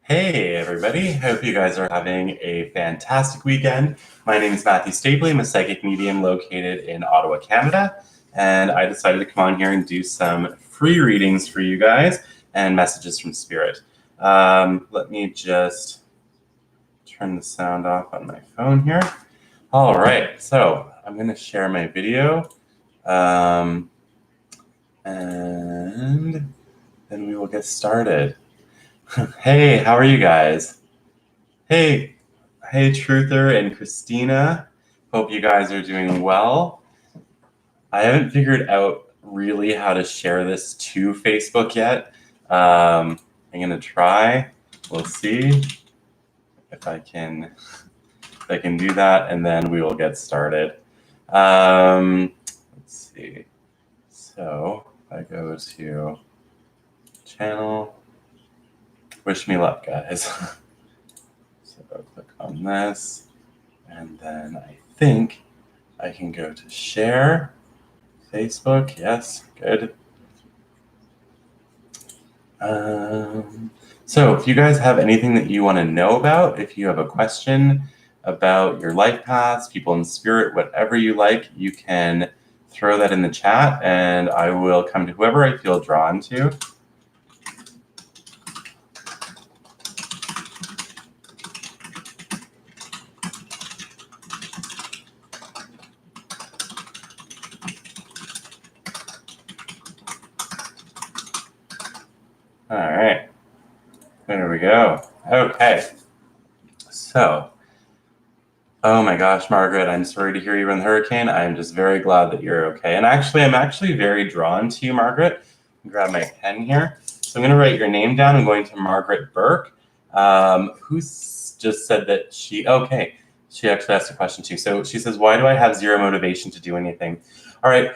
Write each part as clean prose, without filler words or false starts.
Hey everybody, hope you guys are having a fantastic weekend. My name is Matthew Stapley. I'm a psychic medium located in Ottawa, Canada, and I decided to come on here and do some free readings for you guys and messages from Spirit. Let me just turn the sound off on my phone here. All right, so I'm going to share my video, and then we will get started. Hey, how are you guys? Hey, Truther and Christina. Hope you guys are doing well. I haven't figured out really how to share this to Facebook yet. I'm gonna try. We'll see if I can do that, and then we will get started. Let's see. So if I go to channel, wish me luck, guys. So I'll click on this, and then I think I can go to share Facebook. Yes, good. So if you guys have anything that you want to know about, if you have a question about your life paths, people in spirit, whatever you like, you can throw that in the chat, and I will come to whoever I feel drawn to. All right, there we go. Okay, so, oh my gosh, Margaret, I'm sorry to hear you were in the hurricane. I'm just very glad that you're okay. And actually, I'm actually very drawn to you, Margaret. Grab my pen here. So I'm going to write your name down. I'm going to Margaret Burke, who just said that she actually asked a question too. So she says, why do I have zero motivation to do anything? All right,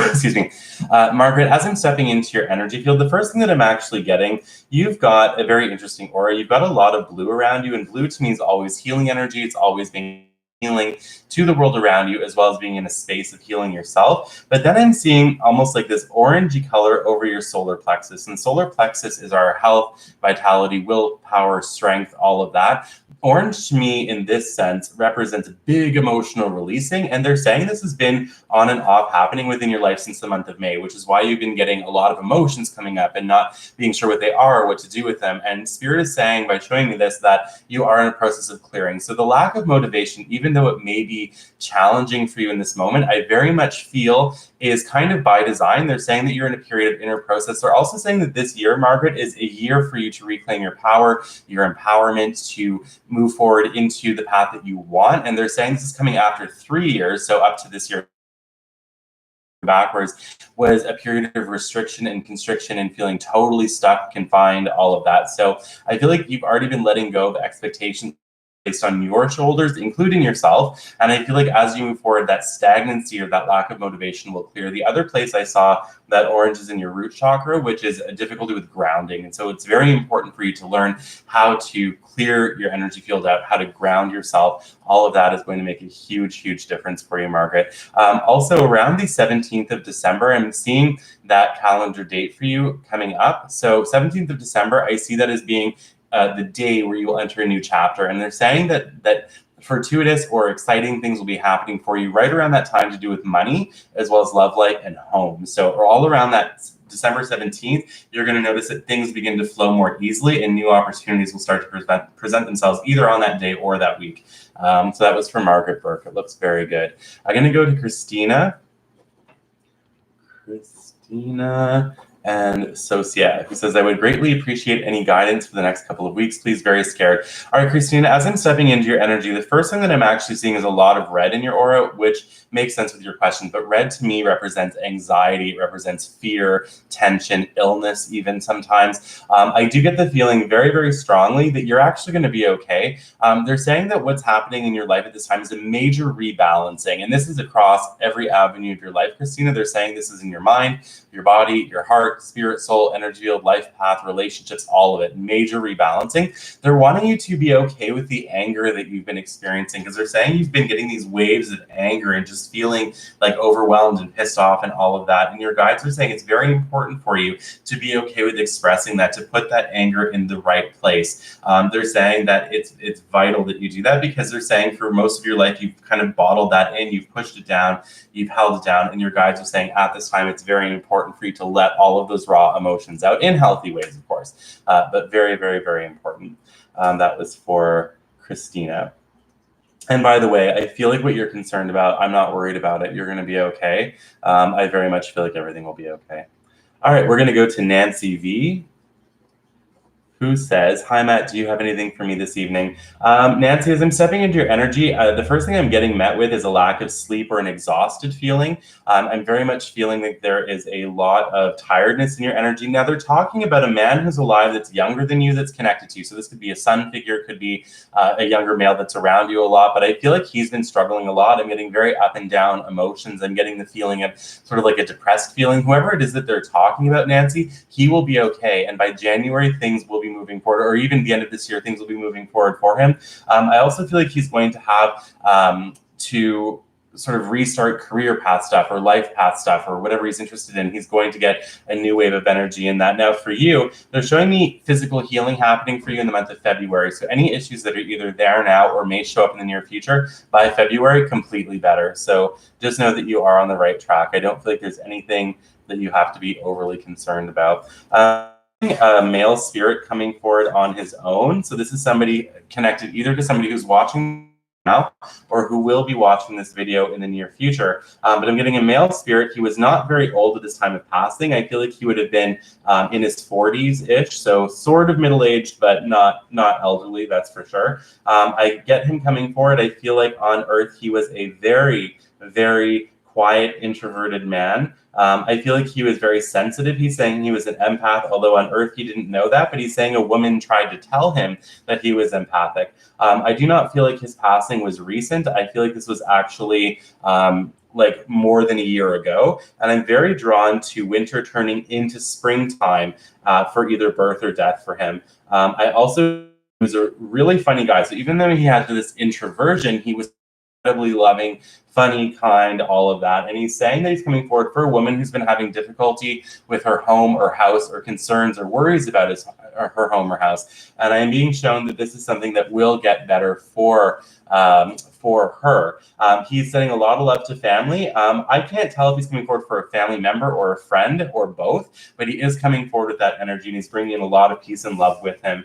excuse me. Margaret, as I'm stepping into your energy field, the first thing that I'm actually getting, you've got a very interesting aura. You've got a lot of blue around you, and blue to me is always healing energy. It's always being healing to the world around you, as well as being in a space of healing yourself. But then I'm seeing almost like this orangey color over your solar plexus. And solar plexus is our health, vitality, willpower, strength, all of that. Orange to me in this sense represents a big emotional releasing, and they're saying this has been on and off happening within your life since the month of May, which is why you've been getting a lot of emotions coming up and not being sure what they are or what to do with them. And Spirit is saying by showing me this that you are in a process of clearing. So the lack of motivation, even though it may be challenging for you in this moment, I very much feel is kind of by design. They're saying that you're in a period of inner process. They're also saying that this year, Margaret, is a year for you to reclaim your power, your empowerment, to move forward into the path that you want. And they're saying this is coming after 3 years. So up to this year backwards was a period of restriction and constriction and feeling totally stuck, confined, all of that. So I feel like you've already been letting go of expectations placed on your shoulders, including yourself. And I feel like as you move forward, that stagnancy or that lack of motivation will clear. The other place I saw that orange is in your root chakra, which is a difficulty with grounding. And so it's very important for you to learn how to clear your energy field out, how to ground yourself. All of that is going to make a huge, huge difference for you, Margaret. Also, around the 17th of December, I'm seeing that calendar date for you coming up. So 17th of December, I see that as being the day where you will enter a new chapter. And they're saying that fortuitous or exciting things will be happening for you right around that time to do with money, as well as love life and home. So all around that December 17th, you're going to notice that things begin to flow more easily and new opportunities will start to present themselves either on that day or that week. So that was for Margaret Burke. It looks very good. I'm going to go to Christina. And Socia, who says, I would greatly appreciate any guidance for the next couple of weeks. Please, very scared. All right, Christina, as I'm stepping into your energy, the first thing that I'm actually seeing is a lot of red in your aura, which makes sense with your question. But red to me represents anxiety, it represents fear, tension, illness, even sometimes. I do get the feeling very, very strongly that you're actually going to be okay. They're saying that what's happening in your life at this time is a major rebalancing. And this is across every avenue of your life, Christina. They're saying this is in your mind, your body, your heart, heart, spirit, soul, energy field, life path, relationships, all of it, major rebalancing. They're wanting you to be okay with the anger that you've been experiencing, because they're saying you've been getting these waves of anger and just feeling like overwhelmed and pissed off and all of that. And your guides are saying it's very important for you to be okay with expressing that, to put that anger in the right place. They're saying that it's vital that you do that, because they're saying for most of your life you've kind of bottled that in, you've pushed it down, you've held it down, and your guides are saying at this time it's very important for you to let all of those raw emotions out in healthy ways, of course, but very, very, very important. That was for Christina. And by the way, I feel like what you're concerned about, I'm not worried about it. You're going to be okay. I very much feel like everything will be okay. All right, we're going to go to Nancy V, who says, hi, Matt, do you have anything for me this evening? Nancy, as I'm stepping into your energy, the first thing I'm getting met with is a lack of sleep or an exhausted feeling. I'm very much feeling that there is a lot of tiredness in your energy. Now, they're talking about a man who's alive that's younger than you, that's connected to you. So this could be a son figure, could be a younger male that's around you a lot, but I feel like he's been struggling a lot. I'm getting very up and down emotions. I'm getting the feeling of sort of like a depressed feeling. Whoever it is that they're talking about, Nancy, he will be okay. And by January, things will be moving forward, or even the end of this year, things will be moving forward for him. I also feel like he's going to have to sort of restart career path stuff or life path stuff or whatever he's interested in. He's going to get a new wave of energy in that. Now for you, they're showing me physical healing happening for you in the month of February. So any issues that are either there now or may show up in the near future, by February, completely better. So just know that you are on the right track. I don't feel like there's anything that you have to be overly concerned about. A male spirit coming forward on his own. So this is somebody connected either to somebody who's watching now or who will be watching this video in the near future. But I'm getting a male spirit. He was not very old at this time of passing. I feel like he would have been in his 40s-ish, so sort of middle-aged, but not elderly, that's for sure. I get him coming forward. I feel like on Earth, he was a very, very quiet, introverted man. I feel like he was very sensitive. He's saying he was an empath, although on Earth he didn't know that, but he's saying a woman tried to tell him that he was empathic. I do not feel like his passing was recent. I feel like this was actually like more than a year ago. And I'm very drawn to winter turning into springtime for either birth or death for him. I also was a really funny guy. So even though he had this introversion, he was incredibly loving, funny, kind, all of that. And he's saying that he's coming forward for a woman who's been having difficulty with her home or house, or concerns or worries about her home or house. And I am being shown that this is something that will get better for her. He's sending a lot of love to family. I can't tell if he's coming forward for a family member or a friend or both, but he is coming forward with that energy, and he's bringing in a lot of peace and love with him.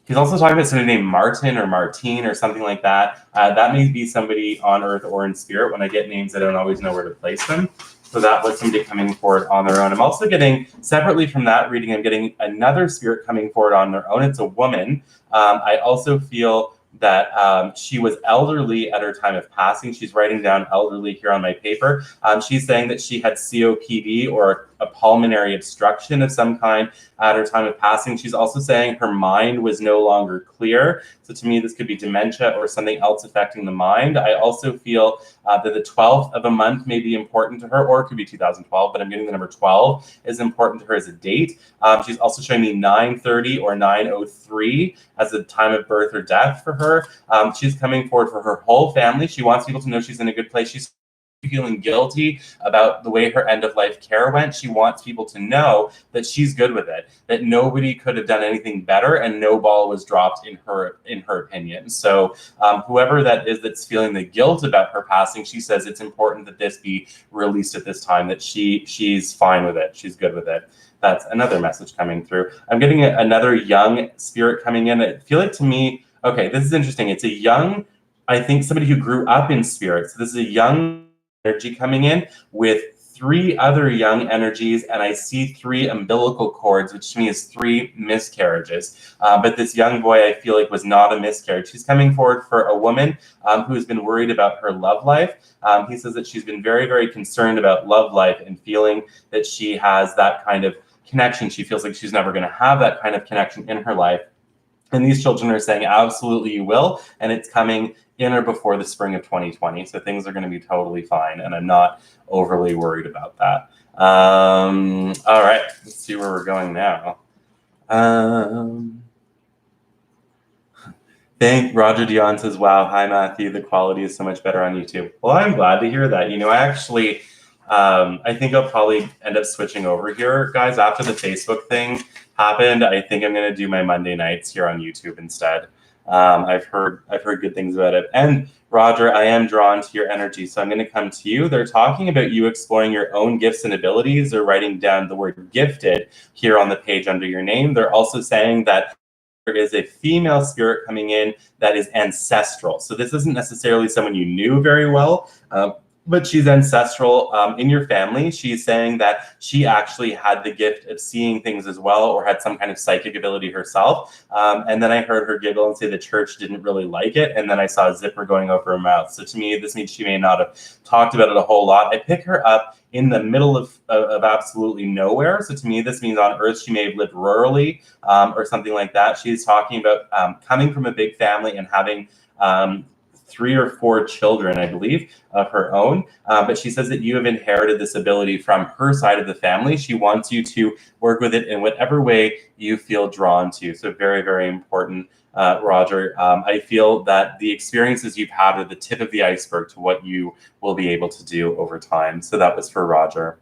He's also talking about somebody named Martin or Martine or something like that. That may be somebody on Earth or in spirit. When I get names, I don't always know where to place them. So that was somebody coming forward on their own. I'm also getting, separately from that reading, I'm getting another spirit coming forward on their own. It's a woman. I also feel that she was elderly at her time of passing. She's writing down elderly here on my paper. She's saying that she had COPD or a pulmonary obstruction of some kind at her time of passing. She's also saying her mind was no longer clear. So to me, this could be dementia or something else affecting the mind. I also feel that the 12th of a month may be important to her, or it could be 2012, but I'm getting the number 12 is important to her as a date. She's also showing me 9:30 or 9:03 as a time of birth or death for her. She's coming forward for her whole family. She wants people to know she's in a good place. She's feeling guilty about the way her end-of-life care went. She wants people to know that she's good with it, that nobody could have done anything better, and no ball was dropped in her opinion. So whoever that is that's feeling the guilt about her passing, she says it's important that this be released at this time, that she's fine with it, she's good with it. That's another message coming through. I'm getting another young spirit coming in. I feel like, to me, okay, this is interesting. It's a young, I think, somebody who grew up in spirit. So this is a young energy coming in with 3 other young energies, and I see 3 umbilical cords, which to me is 3 miscarriages. But this young boy, I feel like, was not a miscarriage. He's coming forward for a woman who's been worried about her love life. He says that she's been very, very concerned about love life and feeling that she has that kind of connection. She feels like she's never going to have that kind of connection in her life. And these children are saying, absolutely you will, and it's coming in or before the spring of 2020. So things are going to be totally fine, and I'm not overly worried about that. All right, let's see where we're going now. Roger Dion says, wow, hi, Matthew. The quality is so much better on YouTube. Well, I'm glad to hear that. You know, I actually, I think I'll probably end up switching over here, guys. After the Facebook thing happened, I think I'm going to do my Monday nights here on YouTube instead. I've heard good things about it. And Roger, I am drawn to your energy, so I'm going to come to you. They're talking about you exploring your own gifts and abilities. They're writing down the word gifted here on the page under your name. They're also saying that there is a female spirit coming in that is ancestral. So this isn't necessarily someone you knew very well, but she's ancestral in your family. She's saying that she actually had the gift of seeing things as well, or had some kind of psychic ability herself. And then I heard her giggle and say the church didn't really like it. And then I saw a zipper going over her mouth. So to me, this means she may not have talked about it a whole lot. I pick her up in the middle of absolutely nowhere. So to me, this means on Earth, she may have lived rurally or something like that. She's talking about coming from a big family and having 3 or 4 children, I believe, of her own. But she says that you have inherited this ability from her side of the family. She wants you to work with it in whatever way you feel drawn to. So very, very important, Roger. I feel that the experiences you've had are the tip of the iceberg to what you will be able to do over time. So that was for Roger.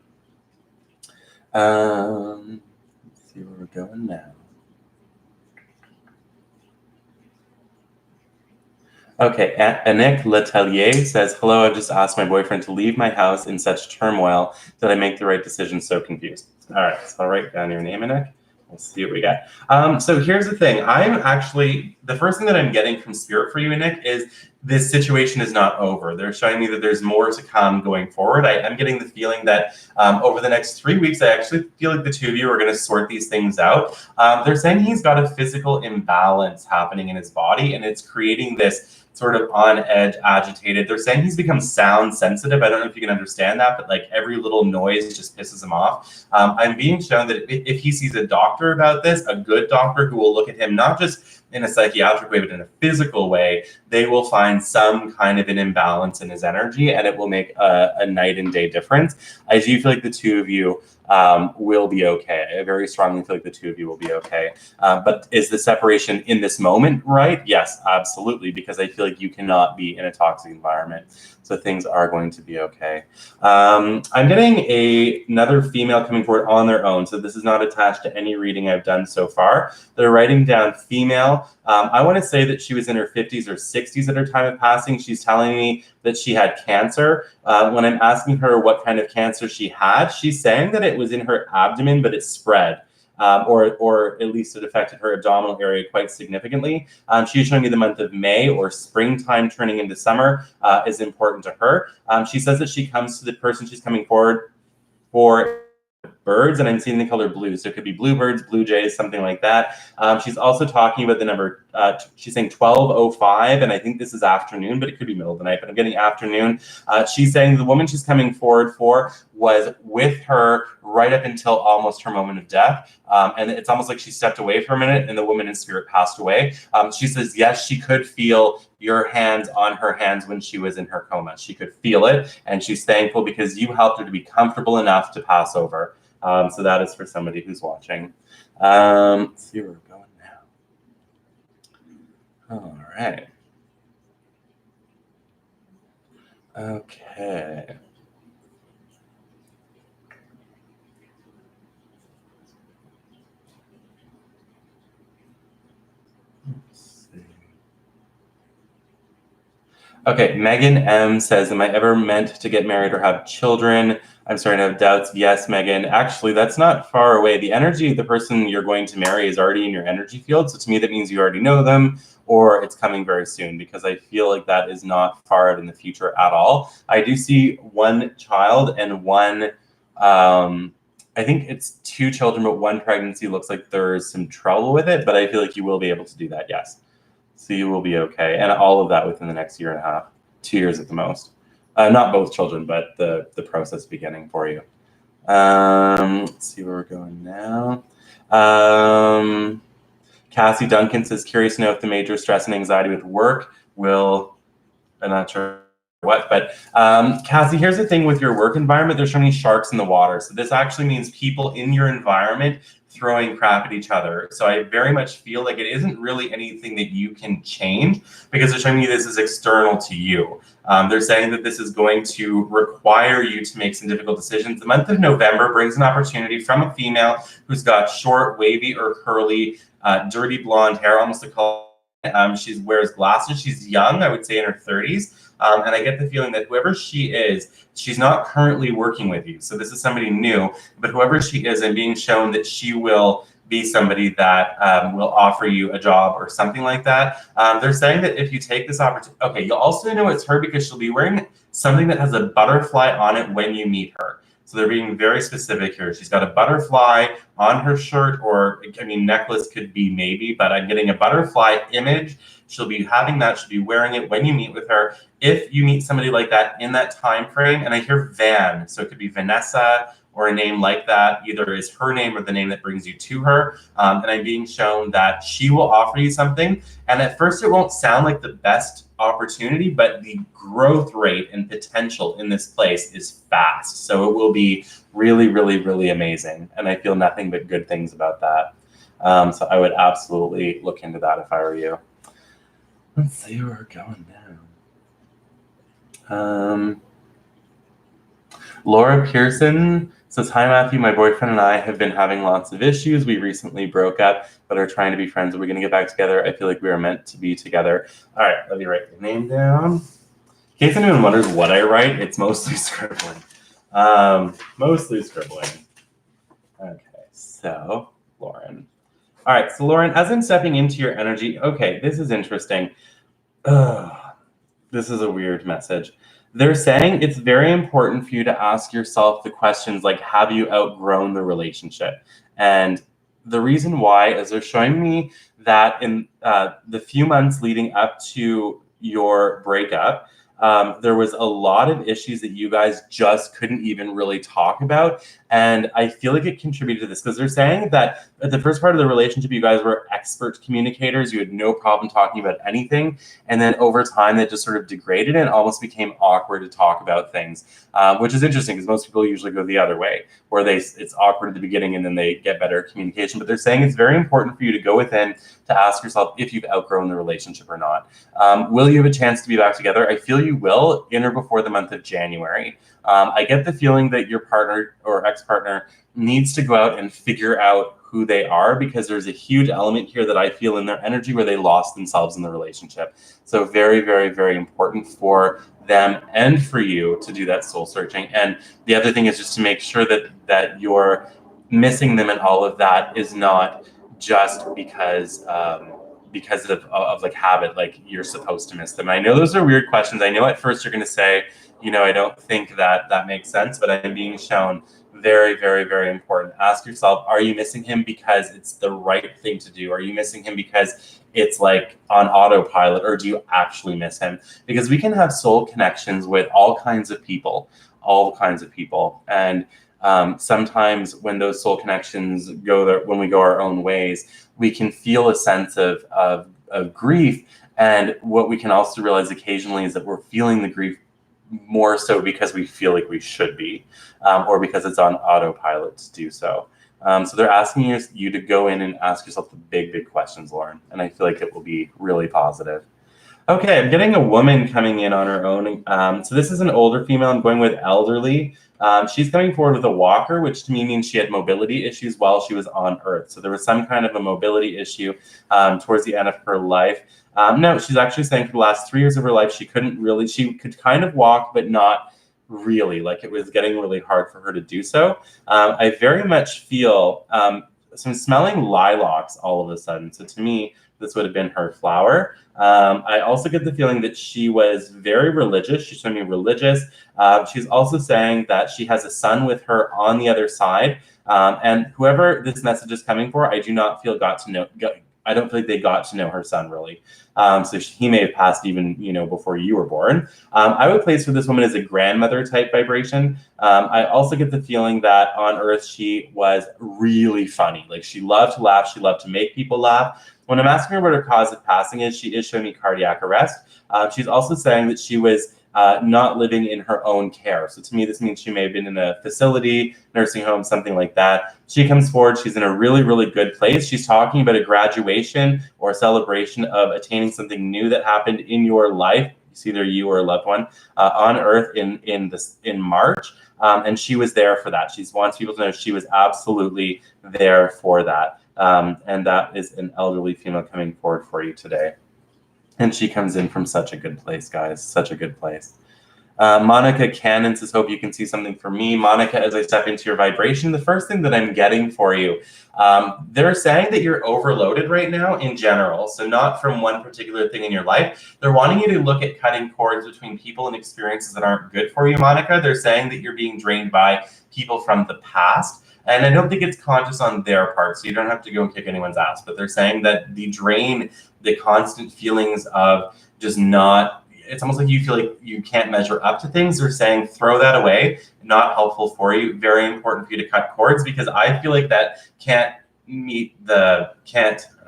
Let's see where we're going now. Okay, Anik Letelier says, hello, I've just asked my boyfriend to leave my house in such turmoil. Did I make the right decision? So confused. All right, so I'll write down your name, Anik. We'll see what we got. So here's the thing. I'm actually, the first thing that I'm getting from Spirit for you, Anik, is this situation is not over. They're showing me that there's more to come going forward. I'm getting the feeling that over the next 3 weeks, I actually feel like the two of you are going to sort these things out. They're saying he's got a physical imbalance happening in his body, and it's creating this sort of on edge, agitated. They're saying he's become sound sensitive. I don't know if you can understand that, but like every little noise just pisses him off. I'm being shown that if he sees a doctor about this, a good doctor who will look at him not just in a psychiatric way, but in a physical way, they will find some kind of an imbalance in his energy, and it will make a night and day difference. I do feel like the two of you will be okay. I very strongly feel like the two of you will be okay. But is the separation in this moment right? Yes, absolutely, because I feel like you cannot be in a toxic environment. So things are going to be okay. I'm getting another female coming forward on their own. So this is not attached to any reading I've done so far. They're writing down female. I want to say that she was in her 50s or 60s at her time of passing. She's telling me that she had cancer. When I'm asking her what kind of cancer she had, she's saying that it was in her abdomen, but it spread. Or at least it affected her abdominal area quite significantly. She's showing me the month of May, or springtime turning into summer, is important to her. She says that she comes to the person she's coming forward for birds, and I'm seeing the color blue. So it could be bluebirds, blue jays, something like that. She's also talking about the number, she's saying 12:05, and I think this is afternoon, but it could be middle of the night, but I'm getting afternoon. She's saying the woman she's coming forward for was with her right up until almost her moment of death. And it's almost like she stepped away for a minute and the woman in spirit passed away. She says, yes, she could feel your hands on her hands when she was in her coma. She could feel it, and she's thankful because you helped her to be comfortable enough to pass over. So that is for somebody who's watching. Let's see where we're going now. All right. Okay. Let's see. Okay, Megan M says, am I ever meant to get married or have children? I'm starting to have doubts. Yes, Megan. Actually, that's not far away. The energy of the person you're going to marry is already in your energy field. So to me, that means you already know them, or it's coming very soon, because I feel like that is not far out in the future at all. I do see one child and one, I think it's 2 children, but 1 pregnancy looks like there's some trouble with it, but I feel like you will be able to do that, yes. So you will be okay. And all of that within the next 1.5 years, 2 years at the most. Not both children, but the process beginning for you. Let's see where we're going now. Cassie Duncan says, curious to know if the major stress and anxiety with work will, I'm not sure what. But Cassie, here's the thing with your work environment. There's so many sharks in the water. So this actually means people in your environment throwing crap at each other. So I very much feel like it isn't really anything that you can change, because they're showing you this is external to you. They're saying that this is going to require you to make some difficult decisions. The month of November brings an opportunity from a female who's got short, wavy or curly, dirty blonde hair, almost a color. She wears glasses. She's young, I would say in her 30s. And I get the feeling that whoever she is, she's not currently working with you. So this is somebody new, but whoever she is, I'm being shown that she will be somebody that will offer you a job or something like that. They're saying that if you take this opportunity, okay, you'll also know it's her because she'll be wearing something that has a butterfly on it when you meet her. So they're being very specific here. She's got a butterfly on her shirt, or I mean, necklace could be maybe, but I'm getting a butterfly image. She'll be having that. She'll be wearing it when you meet with her. If you meet somebody like that in that time frame, and I hear Van, so it could be Vanessa or a name like that, either is her name or the name that brings you to her. And I'm being shown that she will offer you something. And at first it won't sound like the best opportunity, but the growth rate and potential in this place is fast. So it will be really, really, really amazing. And I feel nothing but good things about that. So I would absolutely look into that if I were you. Let's see where we're going now. Laura Pearson says, hi, Matthew. My boyfriend and I have been having lots of issues. We recently broke up, but are trying to be friends. Are we going to get back together? I feel like we are meant to be together. All right, let me write your name down. In case anyone wonders what I write, it's mostly scribbling. Mostly scribbling. Okay, so Lauren. All right, so Lauren, as I'm stepping into your energy, okay, this is interesting. This is a weird message. They're saying it's very important for you to ask yourself the questions like, have you outgrown the relationship? And the reason why is they're showing me that in the few months leading up to your breakup, there was a lot of issues that you guys just couldn't even really talk about. And I feel like it contributed to this, because they're saying that at the first part of the relationship, you guys were expert communicators. You had no problem talking about anything. And then over time, that just sort of degraded and almost became awkward to talk about things, which is interesting because most people usually go the other way, where it's awkward at the beginning and then they get better communication. But they're saying it's very important for you to go within to ask yourself if you've outgrown the relationship or not. Will you have a chance to be back together? I feel you will in or before the month of January. I get the feeling that your partner or ex-partner needs to go out and figure out who they are, because there's a huge element here that I feel in their energy where they lost themselves in the relationship. So very, very, very important for them and for you to do that soul searching. And the other thing is just to make sure that you're missing them, and all of that is not just because of like habit, like you're supposed to miss them. I know those are weird questions. I know at first you're going to say, I don't think that makes sense, but I'm being shown very, very, very important. Ask yourself, are you missing him because it's the right thing to do? Are you missing him because it's like on autopilot, or do you actually miss him? Because we can have soul connections with all kinds of people. And sometimes when those soul connections go there, when we go our own ways, we can feel a sense of grief. And what we can also realize occasionally is that we're feeling the grief more so because we feel like we should be, or because it's on autopilot to do so. So they're asking you to go in and ask yourself the big, big questions, Lauren. And I feel like it will be really positive. Okay, I'm getting a woman coming in on her own. So this is an older female. I'm going with elderly. She's coming forward with a walker, which to me means she had mobility issues while she was on Earth. So there was some kind of a mobility issue towards the end of her life. No, she's actually saying for the last 3 years of her life, she could kind of walk, but not really. Like it was getting really hard for her to do so. I very much feel, so I'm smelling lilacs all of a sudden. So to me, this would have been her flower. I also get the feeling that she was very religious. She's showing me religious. She's also saying that she has a son with her on the other side. And whoever this message is coming for, I do not feel I don't feel like they got to know her son really. So he may have passed even, before you were born. I would place for this woman as a grandmother type vibration. I also get the feeling that on Earth, she was really funny. Like she loved to laugh. She loved to make people laugh. When I'm asking her what her cause of passing is, she is showing me cardiac arrest. She's also saying that she was not living in her own care. So to me, this means she may have been in a facility, nursing home, something like that. She comes forward. She's in a really, really good place. She's talking about a graduation or a celebration of attaining something new that happened in your life. It's either you or a loved one on Earth in March. And she was there for that. She wants people to know she was absolutely there for that. And that is an elderly female coming forward for you today. And she comes in from such a good place, guys, such a good place. Monica Cannon says, hope you can see something for me. Monica, as I step into your vibration, the first thing that I'm getting for you, they're saying that you're overloaded right now in general. So not from one particular thing in your life. They're wanting you to look at cutting cords between people and experiences that aren't good for you, Monica. They're saying that you're being drained by people from the past. And I don't think it's conscious on their part, so you don't have to go and kick anyone's ass. But they're saying that the drain, the constant feelings of just not, it's almost like you feel like you can't measure up to things. They're saying throw that away, not helpful for you. Very important for you to cut cords, because I feel like that can't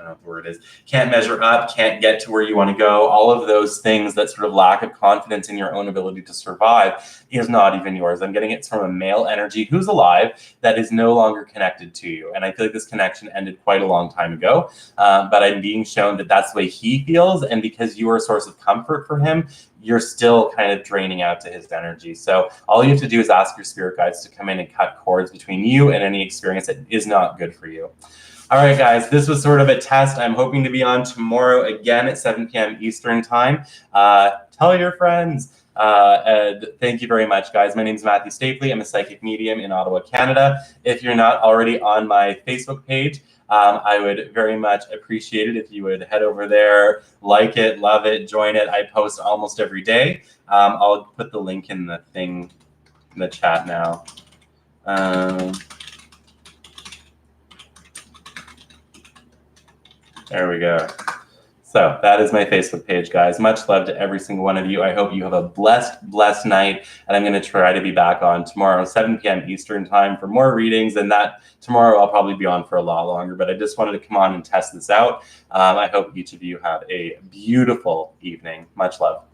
I don't know what the word is, can't measure up, can't get to where you want to go. All of those things, that sort of lack of confidence in your own ability to survive, is not even yours. I'm getting it's from a male energy who's alive that is no longer connected to you. And I feel like this connection ended quite a long time ago. But I'm being shown that that's the way he feels. And because you are a source of comfort for him, you're still kind of draining out to his energy. So all you have to do is ask your spirit guides to come in and cut cords between you and any experience that is not good for you. All right, guys, this was sort of a test. I'm hoping to be on tomorrow again at 7 p.m. Eastern time. Tell your friends. And thank you very much, guys. My name is Matthew Stapley. I'm a psychic medium in Ottawa, Canada. If you're not already on my Facebook page, I would very much appreciate it if you would head over there, like it, love it, join it. I post almost every day. I'll put the link in the thing in the chat now. There we go. So that is my Facebook page, guys. Much love to every single one of you. I hope you have a blessed night. And I'm going to try to be back on tomorrow, 7 p.m. Eastern time for more readings. And that tomorrow I'll probably be on for a lot longer. But I just wanted to come on and test this out. I hope each of you have a beautiful evening. Much love.